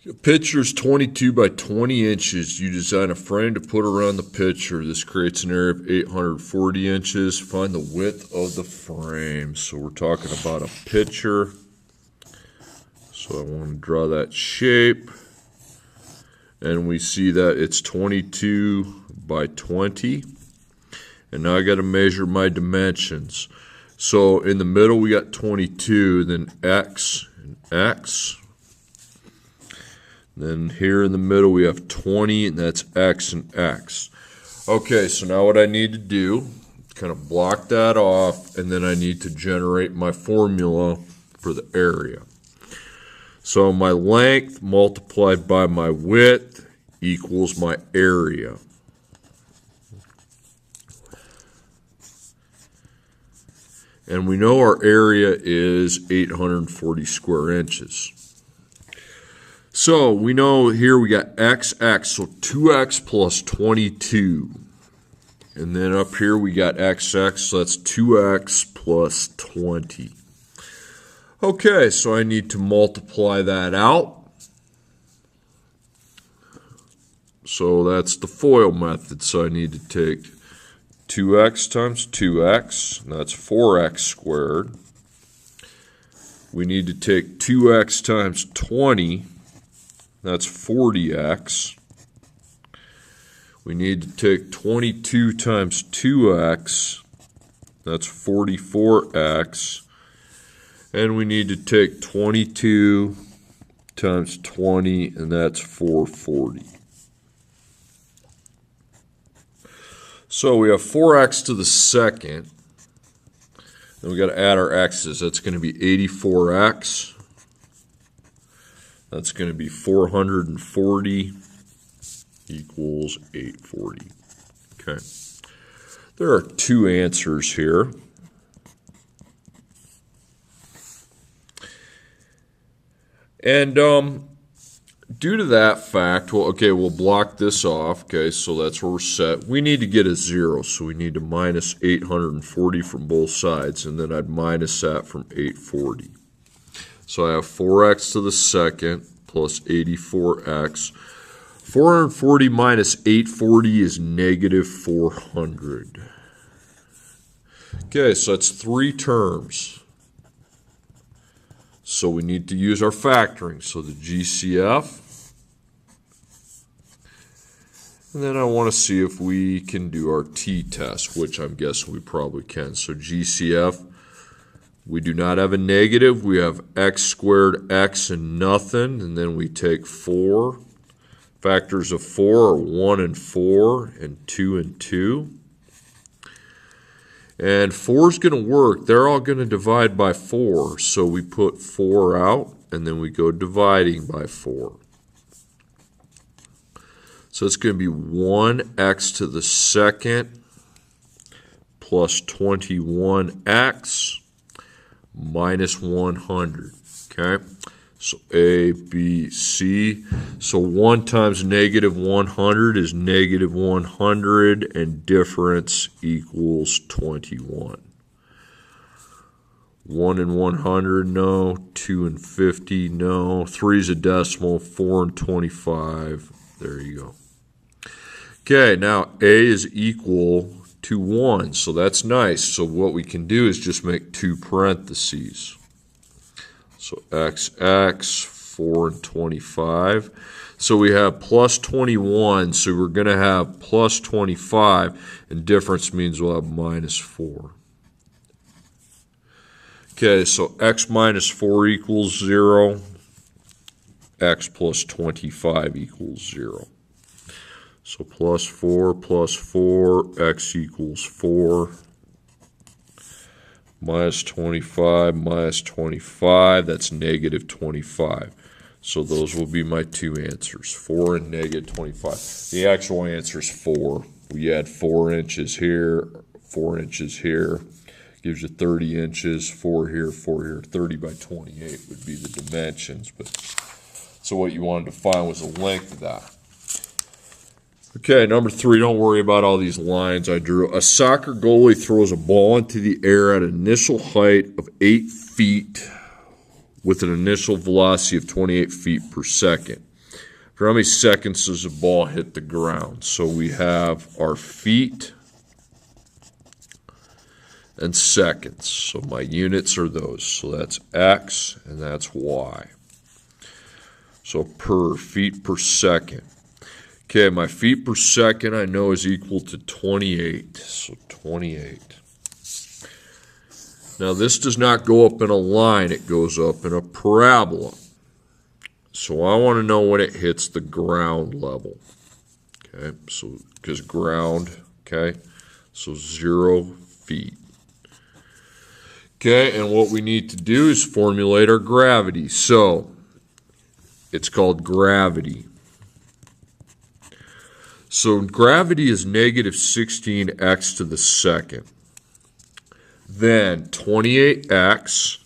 A pitcher is 22 by 20 inches. You design a frame to put around the pitcher. This creates an area of 840 inches. Find the width of the frame. So we're talking about a pitcher. So I want to draw that shape. And we see that it's 22 by 20. And now I got to measure my dimensions. So in the middle we got 22, then X and X. Then here in the middle we have 20, and that's X and X. Okay, so now what I need to do, kind of block that off, and then I need to generate my formula for the area. So my length multiplied by my width equals my area. And we know our area is 840 square inches. So we know here we got XX, so 2x plus 22. And then up here we got XX, so that's 2x plus 20. Okay, so I need to multiply that out. So that's the FOIL method, so I need to take 2x times 2x, and that's 4x squared. We need to take 2x times 20, that's 40x. We need to take 22 times 2x, that's 44x. And we need to take 22 times 20, and that's 440. So we have 4x to the second. Then we got to add our x's. That's going to be 84x. That's going to be 440 equals 840. Okay. There are two answers here. And due to that fact, well, okay, we'll block this off. Okay, so that's where we're set. We need to get a 0, so we need to minus 840 from both sides, and then I'd minus that from 840. So I have 4x to the second plus 84x. 440 minus 840 is negative 400. Okay, so that's 3 terms. So we need to use our factoring. So the GCF. And then I want to see if we can do our t-test, which I'm guessing we probably can. So GCF. We do not have a negative. We have x squared, x, and nothing. And then we take 4. Factors of 4 are 1 and 4, and 2 and 2. And 4 is going to work. They're all going to divide by 4. So we put 4 out, and then we go dividing by 4. So it's going to be 1x to the second plus 21x. Minus 100, okay? So A, B, C. So 1 times negative 100 is negative 100, and difference equals 21. 1 and 100, no. 2 and 50, no. 3 is a decimal, 4 and 25. There you go. Okay, now A is equal to 1, so that's nice. So what we can do is just make 2 parentheses. So XX, 4 and 25. So we have plus 21, so we're going to have plus 25, and difference means we'll have minus 4. Okay, so x minus 4 equals 0. X plus 25 equals 0. So plus 4, x equals 4. Minus 25, that's negative 25. So those will be my 2 answers, 4 and negative 25. The actual answer is 4. We add 4 inches here, 4 inches here. Gives you 30 inches, 4 here, 4 here. 30 by 28 would be the dimensions. But so what you wanted to find was the length of that. Okay, number 3, don't worry about all these lines I drew. A soccer goalie throws a ball into the air at an initial height of 8 feet with an initial velocity of 28 feet per second. For how many seconds does the ball hit the ground? So we have our feet and seconds. So my units are those. So that's X and that's Y. So per feet per second. Okay, my feet per second I know is equal to 28. So 28. Now this does not go up in a line, it goes up in a parabola. So I want to know when it hits the ground level. Okay, so because ground, okay, so 0 feet. Okay, and what we need to do is formulate our gravity. So it's called gravity. So gravity is negative 16x to the second. Then 28x,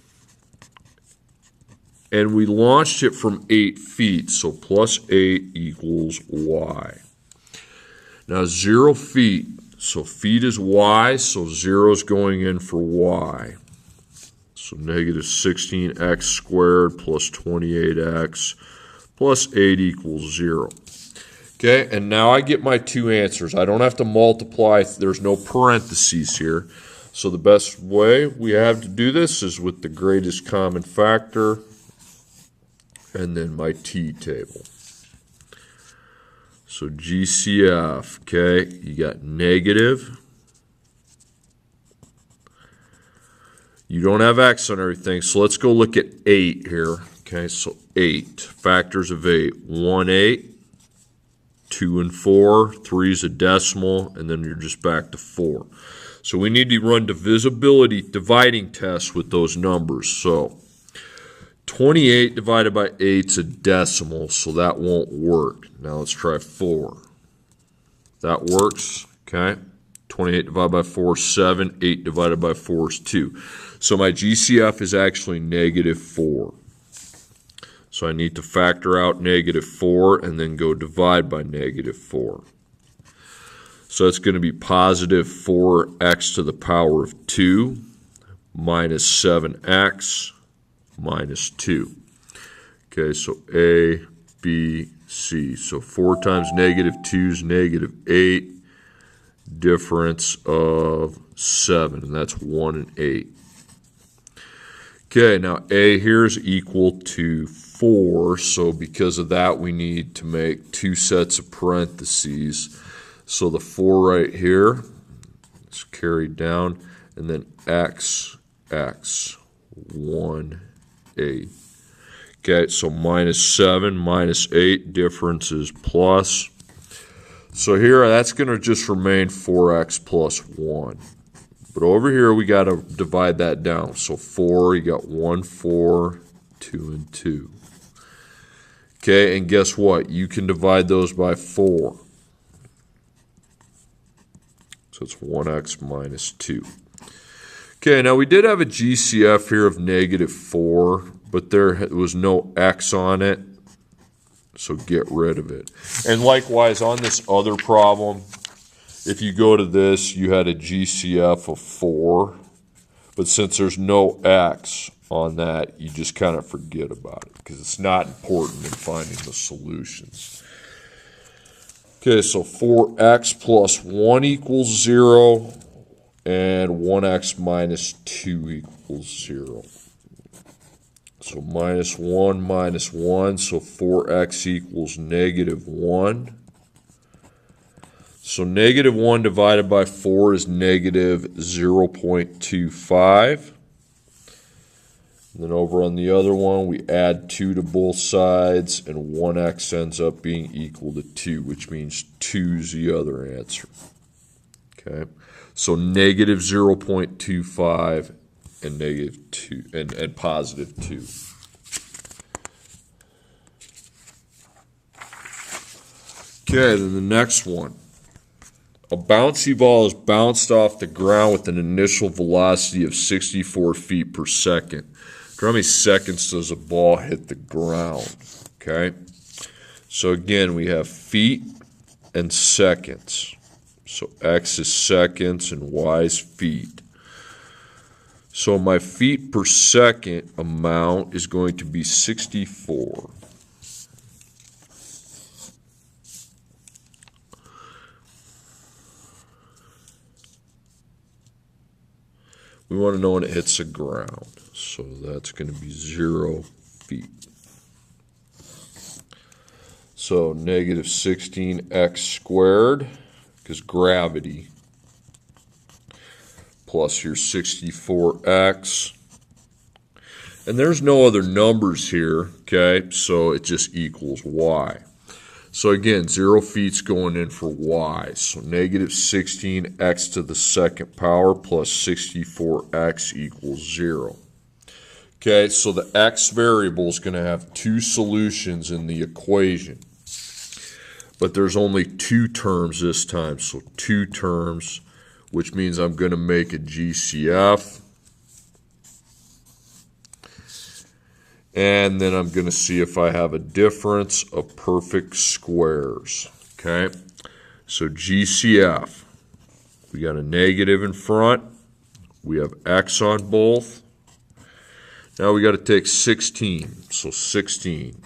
and we launched it from 8 feet, so plus 8 equals y. Now 0 feet, so feet is y, so 0 is going in for y. So negative 16x squared plus 28x plus 8 equals 0. Okay, and now I get my two answers. I don't have to multiply. There's no parentheses here. So the best way we have to do this is with the greatest common factor and then my t-table. So GCF, okay, you got negative. You don't have x on everything, so let's go look at 8 here. Okay, so 8, factors of 8, 1, 8. 2 and 4, 3 is a decimal, and then you're just back to 4. So we need to run divisibility dividing tests with those numbers. So 28 divided by 8 is a decimal, so that won't work. Now let's try 4. That works, okay? 28 divided by 4 is 7, 8 divided by 4 is 2. So my GCF is actually negative 4. So I need to factor out negative 4 and then go divide by negative 4. So it's going to be positive 4x to the power of 2 minus 7x minus 2. Okay, so A, B, C. So 4 times negative 2 is negative 8. Difference of 7, and that's 1 and 8. Okay, now A here is equal to 4, so because of that we need to make 2 sets of parentheses. So the 4 right here is carried down, and then x, 1, 8. Okay, so minus 7, minus 8, difference is plus. So here that's going to just remain 4x plus 1. But over here we got to divide that down. So 4, you got 1, 4, 2, and 2. Okay, and guess what? You can divide those by 4. So it's 1x minus 2. Okay, now we did have a GCF here of negative 4, but there was no x on it, so get rid of it. And likewise, on this other problem, if you go to this, you had a GCF of 4, but since there's no x on that, you just kind of forget about it because it's not important in finding the solutions. Okay, so 4x plus 1 equals 0, and 1x minus 2 equals 0. So minus 1, so 4x equals negative 1. So negative 1 divided by 4 is negative 0.25. And then over on the other one, we add 2 to both sides, and 1x ends up being equal to 2, which means 2 is the other answer. Okay, so negative 0.25 and negative 2 and positive 2. Okay, then the next one. A bouncy ball is bounced off the ground with an initial velocity of 64 feet per second. How many seconds does a ball hit the ground? Okay, so again, we have feet and seconds. So x is seconds and y is feet. So my feet per second amount is going to be 64. we want to know when it hits the ground. So that's going to be 0 feet. So negative 16x squared, because gravity, plus your 64x. And there's no other numbers here, okay? So it just equals y. So again, 0 feet's going in for y. So negative 16x to the second power plus 64x equals 0. Okay, so the x variable is going to have two solutions in the equation. But there's only two terms this time, so two terms, which means I'm going to make a GCF. And then I'm going to see if I have a difference of perfect squares. Okay, so GCF, we got a negative in front. We have x on both. Now we got to take 16. So 16,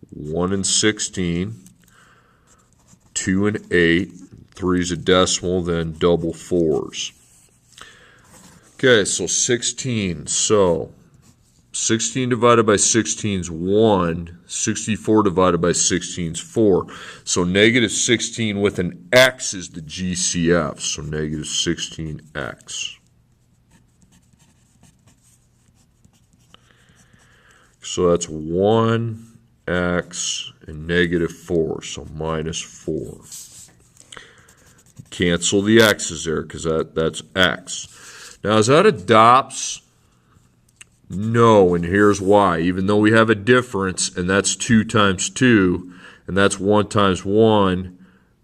1 and 16, 2 and 8, 3 is a decimal, then double 4s. Okay, so 16. So 16 divided by 16 is 1. 64 divided by 16 is 4. So negative 16 with an x is the GCF. So negative 16x. So that's 1x and negative 4. So minus 4. Cancel the x's there because that's x. Now is that adopts? No, and here's why. Even though we have a difference, and that's 2 times 2, and that's 1 times 1,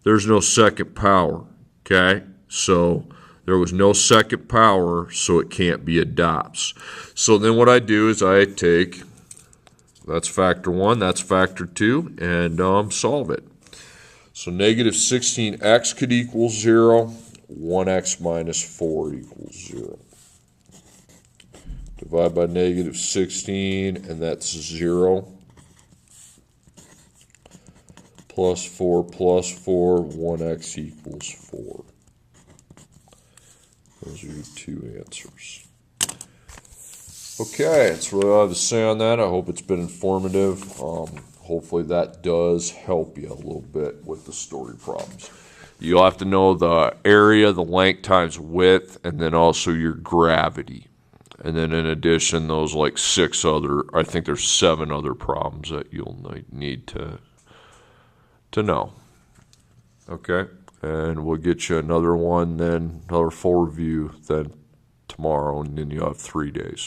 there's no second power, okay? So there was no second power, so it can't be adopts. So then what I do is I take, that's factor 1, that's factor 2, and solve it. So negative 16x could equal 0, 1x minus 4 equals 0. Divide by negative 16, and that's 0. Plus 4, 1x equals 4. Those are your two answers. Okay, that's what I have to say on that. I hope it's been informative. Hopefully that does help you a little bit with the story problems. You'll have to know the area, the length times width, and then also your gravity. And then in addition, those like 6 other, I think there's 7 other problems that you'll need to know. Okay, and we'll get you another one, then another full review then tomorrow, and then you have 3 days.